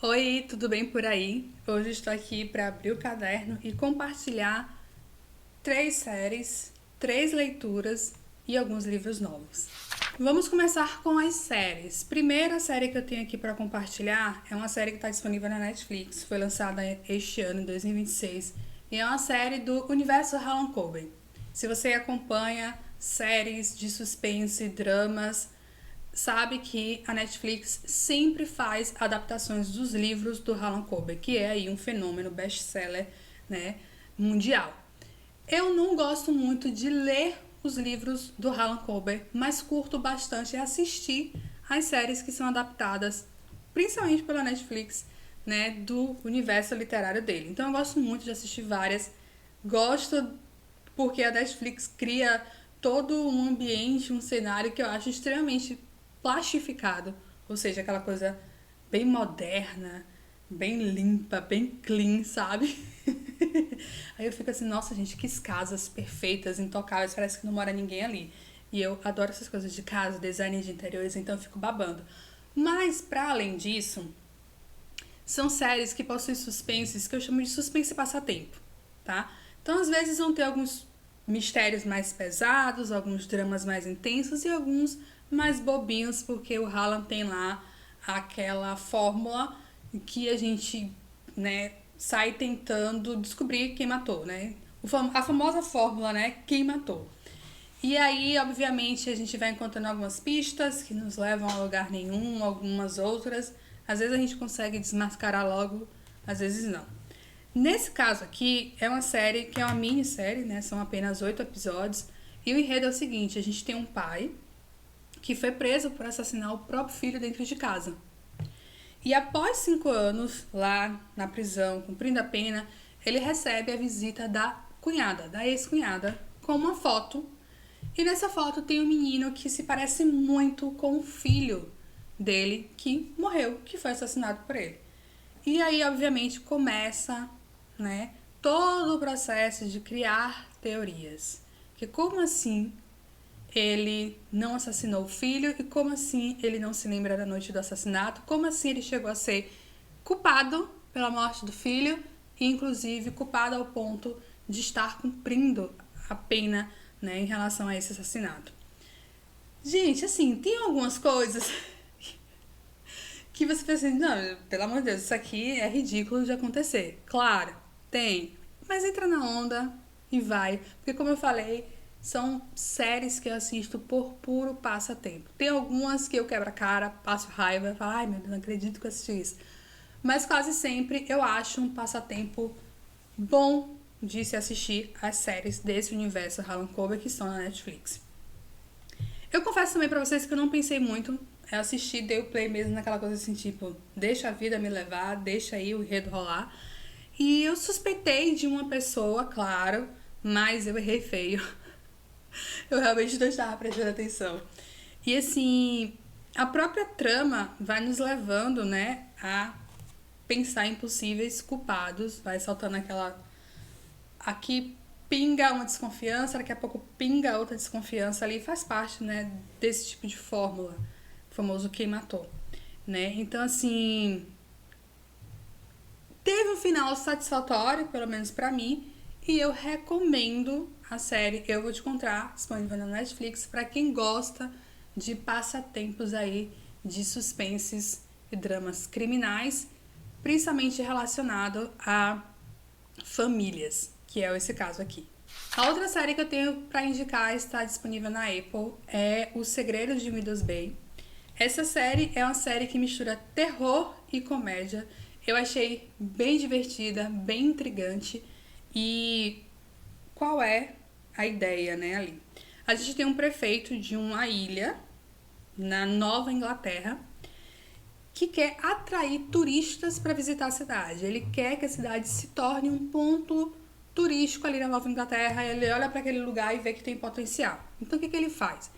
Oi, tudo bem por aí? Hoje estou aqui para abrir o caderno e compartilhar 3 séries, 3 leituras e alguns livros novos. Vamos começar com as séries. Primeira série que eu tenho aqui para compartilhar é uma série que está disponível na Netflix, foi lançada este ano, em 2026, e é uma série do universo Harlan Coben. Se você acompanha séries de suspense, dramas, sabe que a Netflix sempre faz adaptações dos livros do Harlan Coben, que é aí um fenômeno best-seller, né, mundial. Eu não gosto muito de ler os livros do Harlan Coben, mas curto bastante assistir as séries que são adaptadas, principalmente pela Netflix, né, do universo literário dele. Então eu gosto muito de assistir várias. Gosto porque a Netflix cria todo um ambiente, um cenário que eu acho extremamente plastificado, ou seja, aquela coisa bem moderna, bem limpa, bem clean, sabe? Aí eu fico assim, nossa gente, que casas perfeitas, intocáveis, parece que não mora ninguém ali. E eu adoro essas coisas de casa, design de interiores, então eu fico babando. Mas, para além disso, são séries que possuem suspenses que eu chamo de suspense passatempo, tá? Então, às vezes vão ter alguns mistérios mais pesados, alguns dramas mais intensos e alguns mais bobinhos, porque o Harlan tem lá aquela fórmula que a gente, né, sai tentando descobrir quem matou, né? A famosa fórmula, né? Quem matou. E aí, obviamente, a gente vai encontrando algumas pistas que nos levam a lugar nenhum, algumas outras. Às vezes a gente consegue desmascarar logo, às vezes não. Nesse caso aqui, é uma série que é uma minissérie, né? São apenas 8 episódios. E o enredo é o seguinte: a gente tem um pai que foi preso por assassinar o próprio filho dentro de casa. E após 5 anos lá na prisão, cumprindo a pena, ele recebe a visita da cunhada, da ex-cunhada, com uma foto. E nessa foto tem um menino que se parece muito com o filho dele que morreu, que foi assassinado por ele. E aí, obviamente, começa, né, todo o processo de criar teorias. Que como assim ele não assassinou o filho e como assim ele não se lembra da noite do assassinato? Como assim ele chegou a ser culpado pela morte do filho e inclusive culpado ao ponto de estar cumprindo a pena, né, em relação a esse assassinato? Gente, assim, tem algumas coisas que você pensa assim, não, pelo amor de Deus, isso aqui é ridículo de acontecer. Claro, tem, mas entra na onda e vai. Porque como eu falei, são séries que eu assisto por puro passatempo. Tem algumas que eu quebro a cara, passo raiva, falo, ai meu Deus, não acredito que eu assisti isso. Mas quase sempre eu acho um passatempo bom de se assistir às séries desse universo Harlan Coben que estão na Netflix. Eu confesso também pra vocês que eu não pensei muito. Eu assisti, dei o play mesmo naquela coisa assim, tipo, deixa a vida me levar, deixa aí o enredo rolar. E eu suspeitei de uma pessoa, claro, mas eu errei feio. Eu realmente não estava prestando atenção. E assim, a própria trama vai nos levando, né, a pensar em possíveis culpados. Vai saltando aquela. Aqui pinga uma desconfiança, daqui a pouco pinga outra desconfiança ali, faz parte, né, desse tipo de fórmula, o famoso quem matou, né? Então, assim, teve um final satisfatório, pelo menos pra mim, e eu recomendo a série Eu Vou Te Encontrar, disponível na Netflix, pra quem gosta de passatempos aí de suspenses e dramas criminais, principalmente relacionado a famílias, que é esse caso aqui. A outra série que eu tenho para indicar está disponível na Apple é Os Segredos de Midas Bay. Essa série é uma série que mistura terror e comédia. Eu achei bem divertida, bem intrigante. E qual é a ideia, né, ali? A gente tem um prefeito de uma ilha na Nova Inglaterra que quer atrair turistas para visitar a cidade. Ele quer que a cidade se torne um ponto turístico ali na Nova Inglaterra. Ele olha para aquele lugar e vê que tem potencial. Então o que ele faz?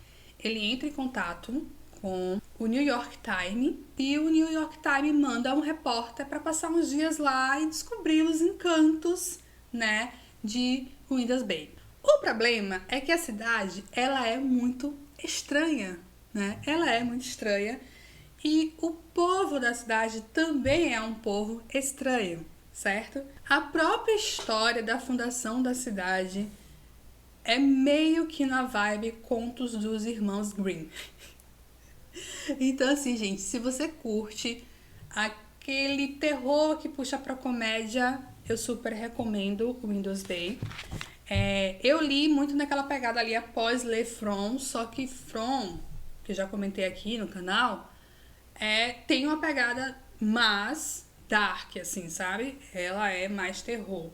Ele entra em contato com o New York Times e o New York Times manda um repórter para passar uns dias lá e descobrir os encantos, né, de Midas Bay. O problema é que a cidade ela é muito estranha, né? Ela é muito estranha e o povo da cidade também é um povo estranho, certo? A própria história da fundação da cidade é meio que na vibe Contos dos Irmãos Grimm. Então, assim, gente, se você curte aquele terror que puxa pra comédia, eu super recomendo o Windows Bay. Eu li muito naquela pegada ali após ler From, só que From, que eu já comentei aqui no canal, tem uma pegada mais dark, assim, sabe? Ela é mais terror.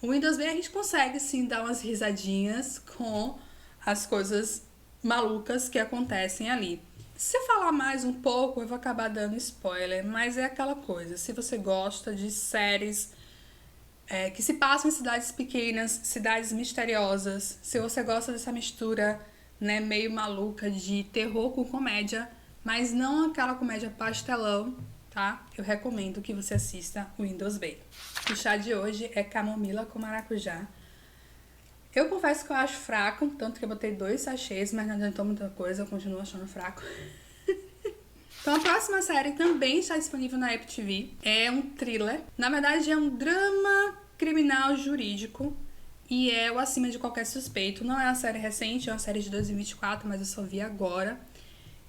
O Windows Bay a gente consegue, sim, dar umas risadinhas com as coisas malucas que acontecem ali. Se eu falar mais um pouco, eu vou acabar dando spoiler, mas é aquela coisa. Se você gosta de séries que se passam em cidades pequenas, cidades misteriosas, se você gosta dessa mistura, né, meio maluca de terror com comédia, mas não aquela comédia pastelão, tá? Eu recomendo que você assista o Windows Bay. O chá de hoje é camomila com maracujá. Eu confesso que eu acho fraco, tanto que eu botei 2 sachês, mas não adiantou muita coisa, eu continuo achando fraco. Então a próxima série também está disponível na Apple TV. É um thriller. Na verdade é um drama criminal jurídico. E é o Acima de Qualquer Suspeito. Não é uma série recente, é uma série de 2024, mas eu só vi agora.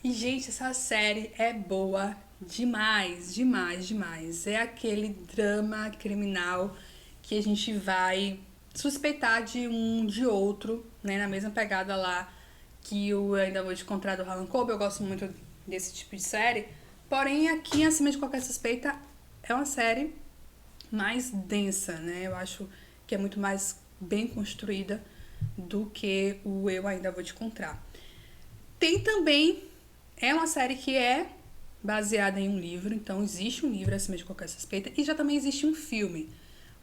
E, gente, essa série é boa demais, demais, demais. É aquele drama criminal que a gente vai suspeitar de um de outro, né? Na mesma pegada lá que eu ainda vou te contar do Harlan Coben. Eu gosto muito desse tipo de série. Porém, aqui, Acima de Qualquer Suspeita, é uma série mais densa, né? Eu acho que é muito mais bem construída do que o Eu Ainda Vou Te Contar. Tem também, é uma série que é baseada em um livro, então existe um livro Acima de Qualquer Suspeita e já também existe um filme.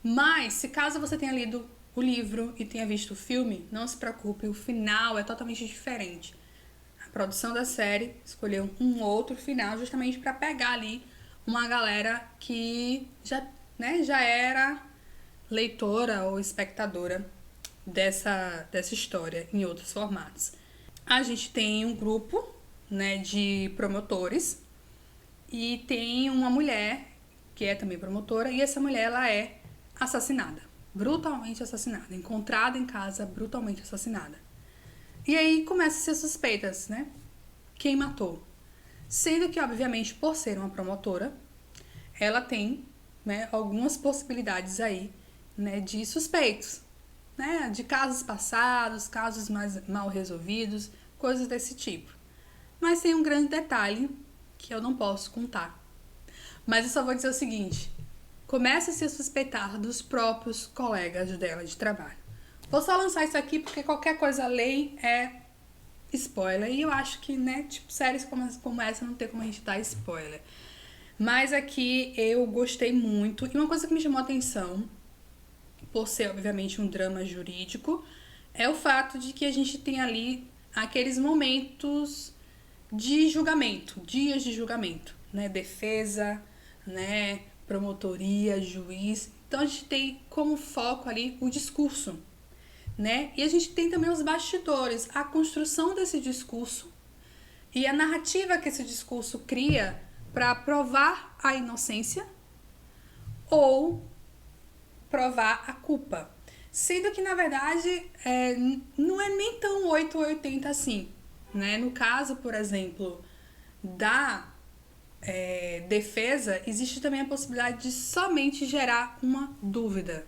Mas, se caso você tenha lido o livro e tenha visto o filme, não se preocupe, o final é totalmente diferente. A produção da série escolheu um outro final justamente para pegar ali uma galera que já era leitora ou espectadora dessa história em outros formatos. A gente tem um grupo, né, de promotores e tem uma mulher que é também promotora e essa mulher ela é assassinada, brutalmente assassinada, encontrada em casa brutalmente assassinada. E aí começam as suspeitas, né? Quem matou? Sendo que, obviamente, por ser uma promotora, ela tem, né, algumas possibilidades aí, né, de suspeitos, né, de casos passados, casos mais mal resolvidos, coisas desse tipo. Mas tem um grande detalhe que eu não posso contar. Mas eu só vou dizer o seguinte: começa-se a suspeitar dos próprios colegas dela de trabalho. Vou só lançar isso aqui porque qualquer coisa além é spoiler. E eu acho que, né, tipo, séries como essa não tem como a gente dar spoiler. Mas aqui eu gostei muito. E uma coisa que me chamou a atenção, por ser, obviamente, um drama jurídico, é o fato de que a gente tem ali aqueles momentos de julgamento, dias de julgamento, né? Defesa, né? Promotoria, juiz. Então a gente tem como foco ali o discurso, né? E a gente tem também os bastidores, a construção desse discurso e a narrativa que esse discurso cria para provar a inocência ou provar a culpa. Sendo que, na verdade, não é nem tão 8 ou 80 assim, né? No caso, por exemplo, da defesa, existe também a possibilidade de somente gerar uma dúvida,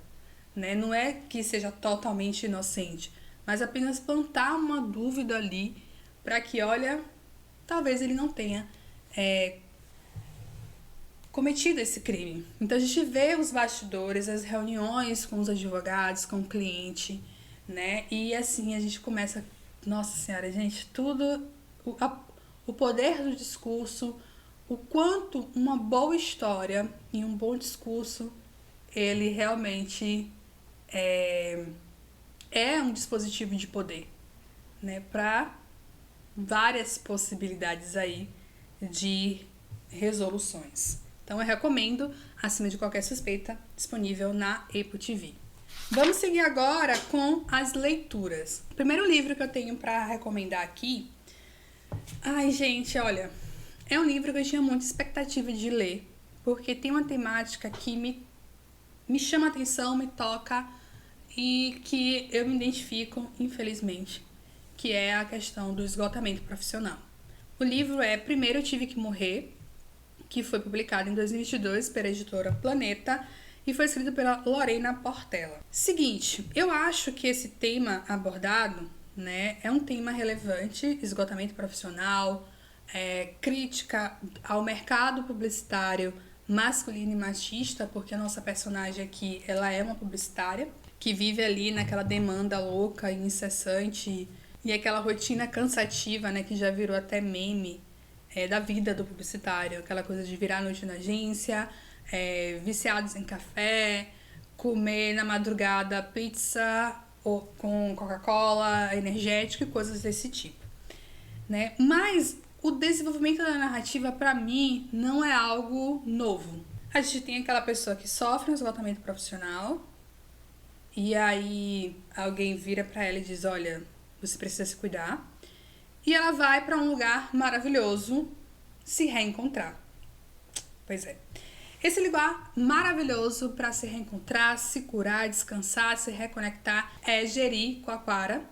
né? Não é que seja totalmente inocente, mas apenas plantar uma dúvida ali para que, olha, talvez ele não tenha cometido esse crime. Então a gente vê os bastidores, as reuniões com os advogados, com o cliente, né? E assim a gente começa, nossa senhora, gente, tudo, o poder do discurso, o quanto uma boa história e um bom discurso, ele realmente é um dispositivo de poder, né? Para várias possibilidades aí de resoluções. Então eu recomendo Acima de Qualquer Suspeita, disponível na Apple TV. Vamos seguir agora com as leituras. O primeiro livro que eu tenho para recomendar aqui... Ai, gente, olha, É um livro que eu tinha muita expectativa de ler, porque tem uma temática que me chama a atenção, me toca e que eu me identifico, infelizmente, que é a questão do esgotamento profissional. O livro é Primeiro Eu Tive Que Morrer, que foi publicado em 2022 pela editora Planeta e foi escrito pela Lorena Portela. Seguinte, eu acho que esse tema abordado, né, é um tema relevante, esgotamento profissional, crítica ao mercado publicitário masculino e machista, porque a nossa personagem aqui, ela é uma publicitária que vive ali naquela demanda louca e incessante e aquela rotina cansativa, né, que já virou até meme da vida do publicitário, aquela coisa de virar a noite na agência, viciados em café, comer na madrugada pizza ou com Coca-Cola, energético e coisas desse tipo, né? Mas o desenvolvimento da narrativa, para mim, não é algo novo. A gente tem aquela pessoa que sofre um esgotamento profissional e aí alguém vira para ela e diz, olha, você precisa se cuidar. E ela vai para um lugar maravilhoso se reencontrar. Pois é. Esse lugar maravilhoso para se reencontrar, se curar, descansar, se reconectar é Jericoacoara.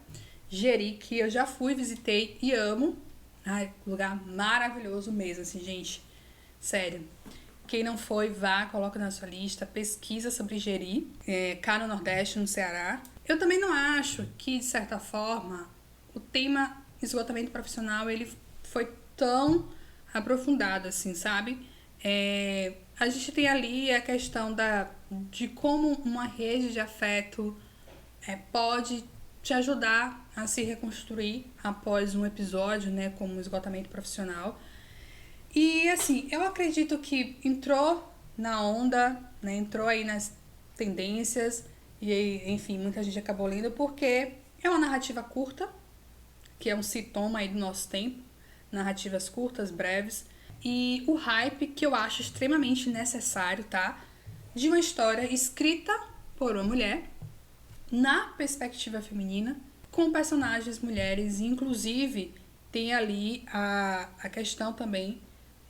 Jeri, que eu já fui, visitei e amo. Ai, lugar maravilhoso mesmo, assim, gente. Sério. Quem não foi, vá, coloca na sua lista, pesquisa sobre Jeri, cá no Nordeste, no Ceará. Eu também não acho que, de certa forma, o tema esgotamento profissional, ele foi tão aprofundado, assim, sabe? A gente tem ali a questão de como uma rede de afeto pode te ajudar a se reconstruir após um episódio, né, como um esgotamento profissional. E, assim, eu acredito que entrou na onda, né, entrou aí nas tendências e, enfim, muita gente acabou lendo porque é uma narrativa curta, que é um sintoma aí do nosso tempo, narrativas curtas, breves, e o hype que eu acho extremamente necessário, tá? De uma história escrita por uma mulher, na perspectiva feminina, com personagens mulheres, e inclusive tem ali a questão também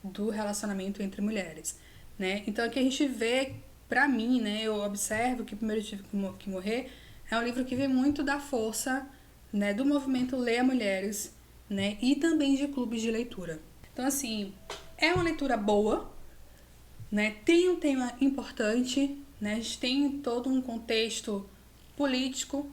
do relacionamento entre mulheres, né? Então aqui a gente vê, pra mim, né, eu observo que Primeiro Eu Tive Que Morrer é um livro que vem muito da força, né, do movimento Leia Mulheres, né, e também de clubes de leitura. Então, assim, é uma leitura boa, né, tem um tema importante, né, a gente tem todo um contexto político,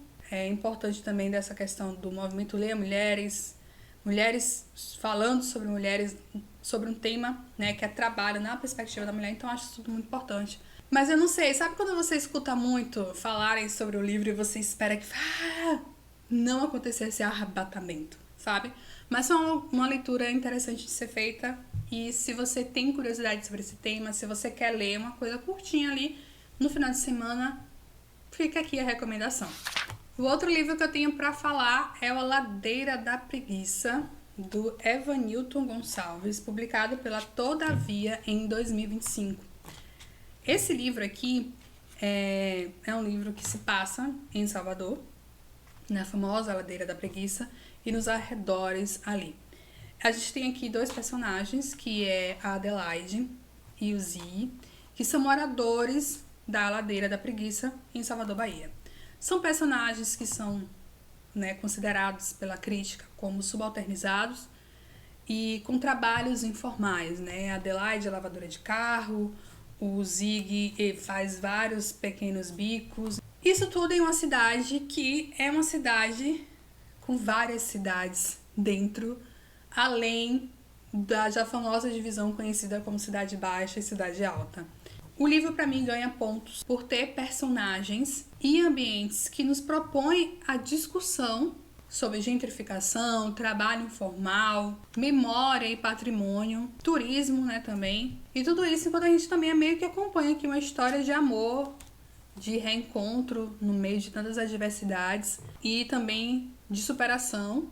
importante também dessa questão do movimento Leia Mulheres, mulheres falando sobre mulheres, sobre um tema, né, que é trabalho na perspectiva da mulher, então eu acho isso tudo muito importante. Mas eu não sei, sabe quando você escuta muito falarem sobre o livro e você espera que não acontecer esse arrebatamento, sabe? Mas foi uma leitura interessante de ser feita e se você tem curiosidade sobre esse tema, se você quer ler uma coisa curtinha ali no final de semana, fica aqui a recomendação. O outro livro que eu tenho para falar é A Ladeira da Preguiça, do Evanilton Gonçalves, publicado pela Todavia em 2025. Esse livro aqui é um livro que se passa em Salvador, na famosa Ladeira da Preguiça e nos arredores ali. A gente tem aqui dois personagens, que é a Adelaide e o Zi, que são moradores da Ladeira da Preguiça em Salvador, Bahia. São personagens que são, né, considerados pela crítica como subalternizados e com trabalhos informais, né? A Adelaide é lavadora de carro, o Zig faz vários pequenos bicos. Isso tudo em uma cidade que é uma cidade com várias cidades dentro, além da já famosa divisão conhecida como Cidade Baixa e Cidade Alta. O livro, para mim, ganha pontos por ter personagens e ambientes que nos propõem a discussão sobre gentrificação, trabalho informal, memória e patrimônio, turismo, né, também. E tudo isso enquanto a gente também meio que acompanha aqui uma história de amor, de reencontro no meio de tantas adversidades e também de superação.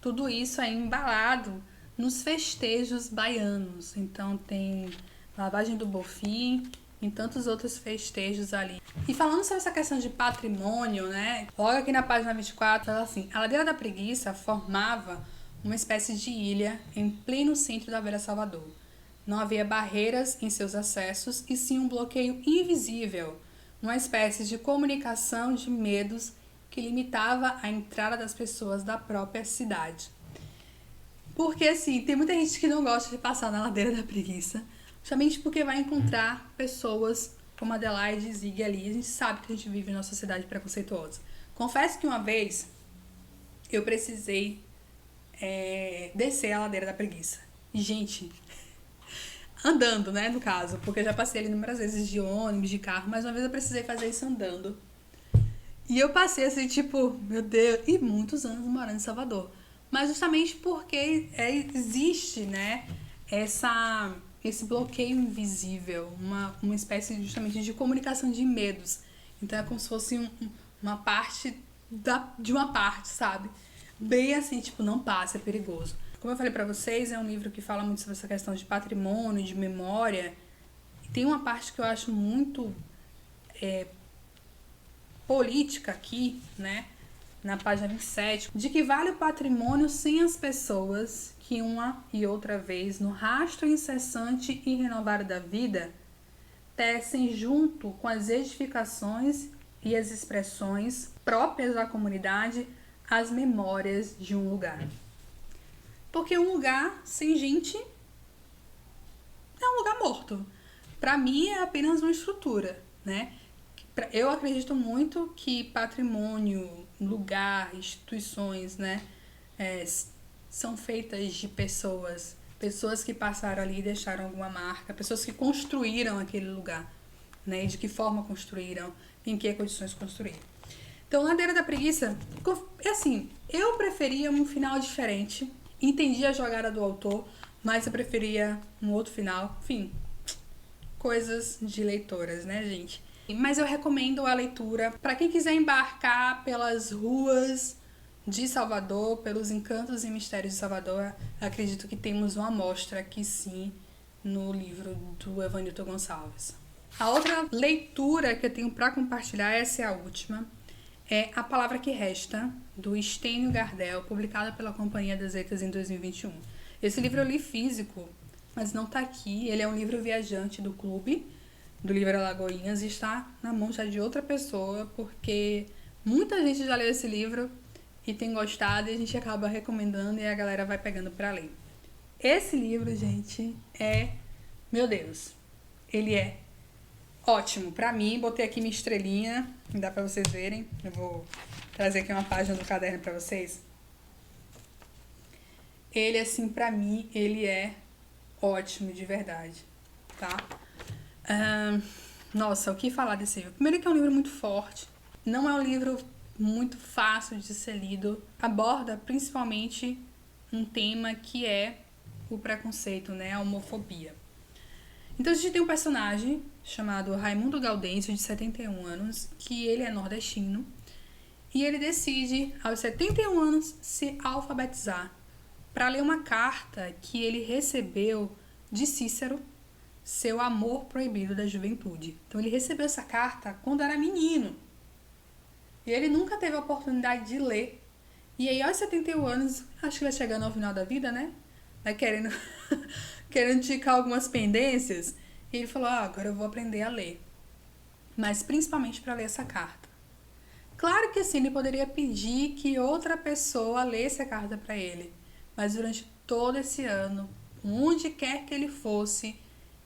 Tudo isso é embalado nos festejos baianos. Então tem lavagem do Bofim e tantos outros festejos ali. E falando sobre essa questão de patrimônio, né? Logo aqui na página 24, fala assim: a Ladeira da Preguiça formava uma espécie de ilha em pleno centro da velha Salvador. Não havia barreiras em seus acessos e sim um bloqueio invisível, uma espécie de comunicação de medos que limitava a entrada das pessoas da própria cidade. Porque, assim, tem muita gente que não gosta de passar na Ladeira da Preguiça, justamente porque vai encontrar pessoas como Adelaide e Zig ali. A gente sabe que a gente vive numa sociedade preconceituosa. Confesso que uma vez eu precisei descer a Ladeira da Preguiça. E, gente, andando, né, no caso, porque eu já passei ali inúmeras vezes de ônibus, de carro, mas uma vez eu precisei fazer isso andando. E eu passei assim, tipo, meu Deus, e muitos anos morando em Salvador. Mas justamente porque existe, né, esse bloqueio invisível, uma espécie justamente de comunicação de medos. Então é como se fosse uma parte de uma parte, sabe? Bem assim, tipo, não passa, é perigoso. Como eu falei pra vocês, é um livro que fala muito sobre essa questão de patrimônio, de memória. E tem uma parte que eu acho muito política aqui, né? Na página 27, de que vale o patrimônio sem as pessoas que uma e outra vez, no rastro incessante e renovado da vida, tecem junto com as edificações e as expressões próprias da comunidade as memórias de um lugar. Porque um lugar sem gente é um lugar morto. Para mim é apenas uma estrutura, né? Eu acredito muito que patrimônio, lugar, instituições, né, são feitas de pessoas que passaram ali e deixaram alguma marca, pessoas que construíram aquele lugar, né, e de que forma construíram, em que condições construíram. Então, Ladeira da Preguiça, assim, eu preferia um final diferente, entendi a jogada do autor, mas eu preferia um outro final, enfim, coisas de leitoras, né, gente? Mas eu recomendo a leitura para quem quiser embarcar pelas ruas de Salvador, pelos encantos e mistérios de Salvador. Acredito que temos uma amostra aqui sim no livro do Evanilton Gonçalves. A outra leitura que eu tenho para compartilhar, essa é a última, é A Palavra que Resta, do Estênio Gardel, publicada pela Companhia das Letras em 2021. Esse livro eu li físico, mas não está aqui. Ele é um livro viajante do clube, do Livro Alagoinhas, e está na mão já de outra pessoa, porque muita gente já leu esse livro e tem gostado, e a gente acaba recomendando e a galera vai pegando para ler. Esse livro, gente, meu Deus, ele é ótimo. Pra mim, botei aqui minha estrelinha, dá pra vocês verem. Eu vou trazer aqui uma página do caderno pra vocês. Ele, assim, pra mim, ele é ótimo, de verdade, tá? Nossa, o que falar desse livro? Primeiro que é um livro muito forte, não é um livro muito fácil de ser lido, aborda principalmente um tema que é o preconceito, né, a homofobia. Então a gente tem um personagem chamado Raimundo Gaudêncio, de 71 anos, que ele é nordestino, e ele decide, aos 71 anos, se alfabetizar para ler uma carta que ele recebeu de Cícero, seu amor proibido da juventude. Então ele recebeu essa carta quando era menino. E ele nunca teve a oportunidade de ler. E aí, aos 71 anos, acho que vai chegando ao final da vida, né? Vai querendo indicar algumas pendências. E ele falou, agora eu vou aprender a ler. Mas principalmente para ler essa carta. Claro que assim, ele poderia pedir que outra pessoa lesse a carta para ele. Mas durante todo esse ano, onde quer que ele fosse,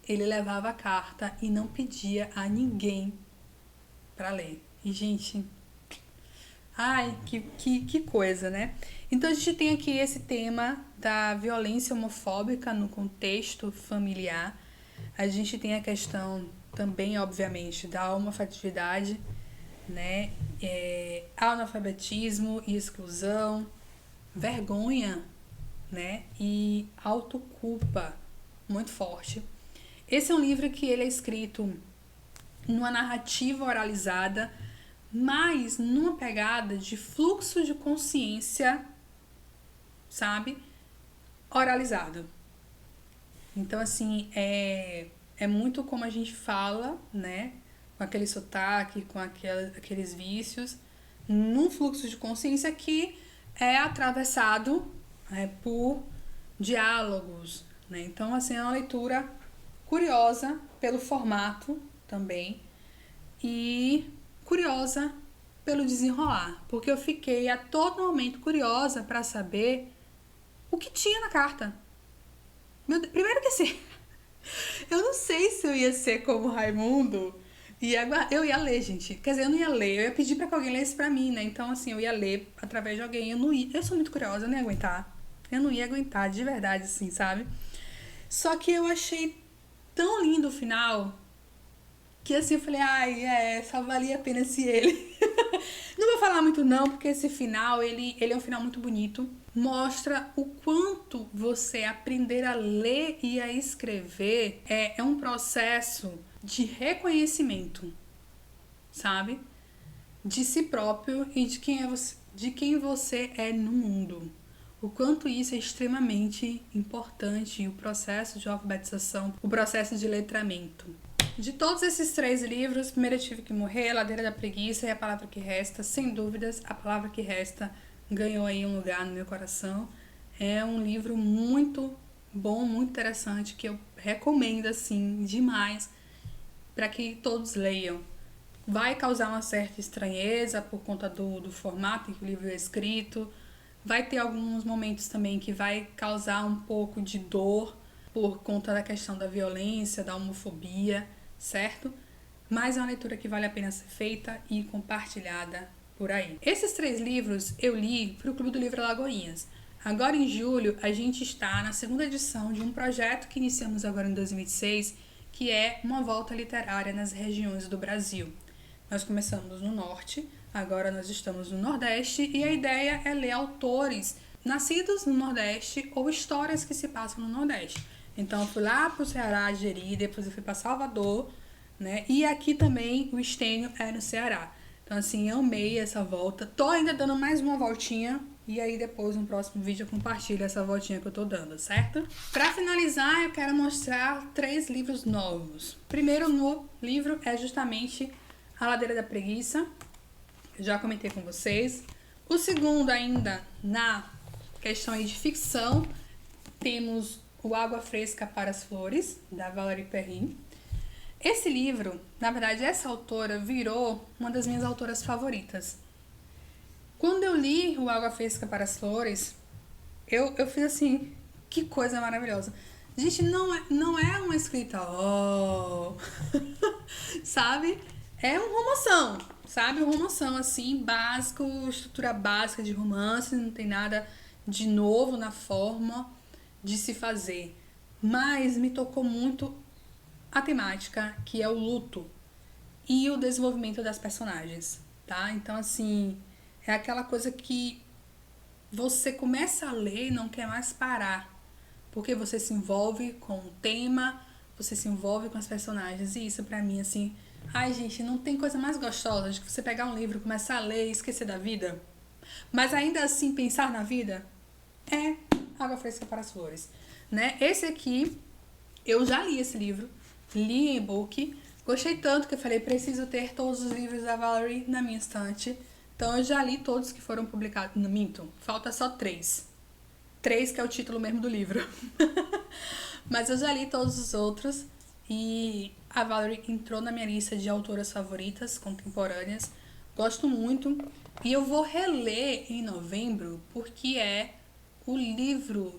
ele levava a carta e não pedia a ninguém para ler. E, gente, ai, que coisa, né? Então, a gente tem aqui esse tema da violência homofóbica no contexto familiar. A gente tem a questão também, obviamente, da homoafetividade, né? Analfabetismo e exclusão, vergonha, né? E autoculpa muito forte. Esse é um livro que ele é escrito numa narrativa oralizada, mas numa pegada de fluxo de consciência, sabe? Oralizado. Então, assim, é muito como a gente fala, né? Com aquele sotaque, com aqueles vícios, num fluxo de consciência que é atravessado por diálogos, né? Então, assim, é uma leitura curiosa pelo formato também e curiosa pelo desenrolar, porque eu fiquei a todo momento curiosa para saber o que tinha na carta. Primeiro que assim, eu não sei se eu ia ser como Raimundo. Eu ia ler, gente. Quer dizer, eu não ia ler. Eu ia pedir pra que alguém lesse pra mim, né? Então, assim, eu ia ler através de alguém. Eu sou muito curiosa, eu não ia aguentar. Eu não ia aguentar, de verdade, assim, sabe? Só que eu achei tão lindo o final que, assim, eu falei, só valia a pena se ele. Não vou falar muito não, porque esse final, ele é um final muito bonito. Mostra o quanto você aprender a ler e a escrever é um processo de reconhecimento, sabe? De si próprio e de quem você é no mundo. O quanto isso é extremamente importante, o processo de alfabetização, o processo de letramento. De todos esses 3 livros, primeiro eu tive que morrer, A Ladeira da Preguiça e A Palavra que Resta. Sem dúvidas, A Palavra que Resta ganhou aí um lugar no meu coração. É um livro muito bom, muito interessante, que eu recomendo, assim, demais, para que todos leiam. Vai causar uma certa estranheza por conta do formato em que o livro é escrito. Vai ter alguns momentos também que vai causar um pouco de dor por conta da questão da violência, da homofobia, certo? Mas é uma leitura que vale a pena ser feita e compartilhada por aí. Esses 3 livros eu li para o Clube do Livro Alagoinhas. Agora em julho a gente está na 2ª edição de um projeto que iniciamos agora em 2026, que é uma volta literária nas regiões do Brasil. Nós começamos no Norte, agora nós estamos no Nordeste e a ideia é ler autores nascidos no Nordeste ou histórias que se passam no Nordeste. Então eu fui lá para o Ceará, Jeri, depois eu fui para Salvador, né? E aqui também o estênio é no Ceará. Então assim, eu amei essa volta. Tô ainda dando mais uma voltinha e aí depois no próximo vídeo eu compartilho essa voltinha que eu tô dando, certo? Para finalizar, eu quero mostrar 3 livros novos. Primeiro no livro é justamente A Ladeira da Preguiça. Já comentei com vocês. O segundo ainda na questão aí de ficção, temos O Água Fresca para as Flores, da Valérie Perrin. Esse livro, na verdade, essa autora virou uma das minhas autoras favoritas. Quando eu li O Água Fresca para as Flores, eu fiz assim, que coisa maravilhosa. Gente, não é uma escrita, sabe? É um romanção, sabe? Um romanção, assim, básico, estrutura básica de romance, não tem nada de novo na forma de se fazer. Mas me tocou muito a temática, que é o luto e o desenvolvimento das personagens, tá? Então, assim, é aquela coisa que você começa a ler e não quer mais parar, porque você se envolve com o tema, você se envolve com as personagens, e isso pra mim, assim, ai, gente, não tem coisa mais gostosa de que você pegar um livro, começar a ler e esquecer da vida, mas ainda assim pensar na vida. É Água Fresca para as Flores, né? Esse aqui, eu já li esse livro, li em e-book, gostei tanto que eu falei, preciso ter todos os livros da Valérie na minha estante. Então eu já li todos que foram publicados. Não, minto, falta só 3. 3 que é o título mesmo do livro. Mas eu já li todos os outros e a Valérie entrou na minha lista de autoras favoritas contemporâneas. Gosto muito e eu vou reler em novembro porque é o livro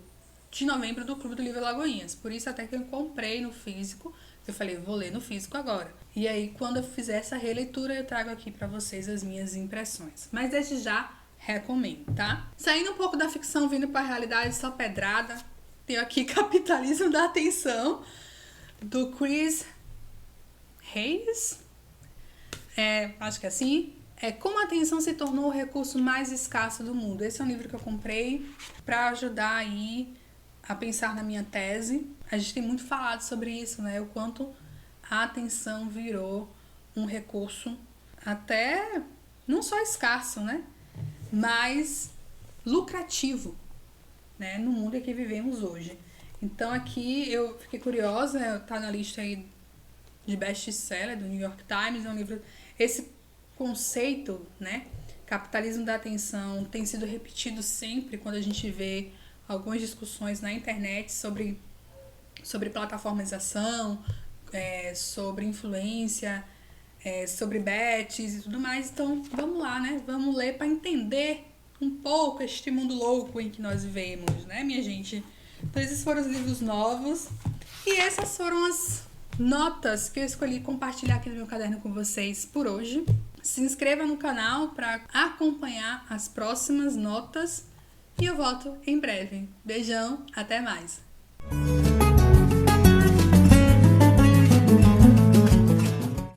de novembro do Clube do Livro Alagoinhas. Por isso até que eu comprei no físico. Eu falei, vou ler no físico agora. E aí, quando eu fizer essa releitura, eu trago aqui pra vocês as minhas impressões. Mas desde já, recomendo, tá? Saindo um pouco da ficção, vindo pra realidade, só pedrada. Tenho aqui Capitalismo da Atenção, do Chris Hayes. Acho que é assim. Como a atenção se tornou o recurso mais escasso do mundo. Esse é um livro que eu comprei pra ajudar aí a pensar na minha tese. A gente tem muito falado sobre isso, né? O quanto a atenção virou um recurso até não só escasso, né? Mas lucrativo, né? No mundo em que vivemos hoje. Então aqui eu fiquei curiosa, tá na lista aí de best-seller do New York Times, é um livro... Esse conceito, né? Capitalismo da atenção tem sido repetido sempre quando a gente vê algumas discussões na internet sobre plataformização, sobre influência, sobre bets e tudo mais. Então, vamos lá, né? Vamos ler para entender um pouco este mundo louco em que nós vivemos, né, minha gente? Então, esses foram os livros novos e essas foram as notas que eu escolhi compartilhar aqui no meu caderno com vocês por hoje. Se inscreva no canal para acompanhar as próximas notas e eu volto em breve. Beijão, até mais!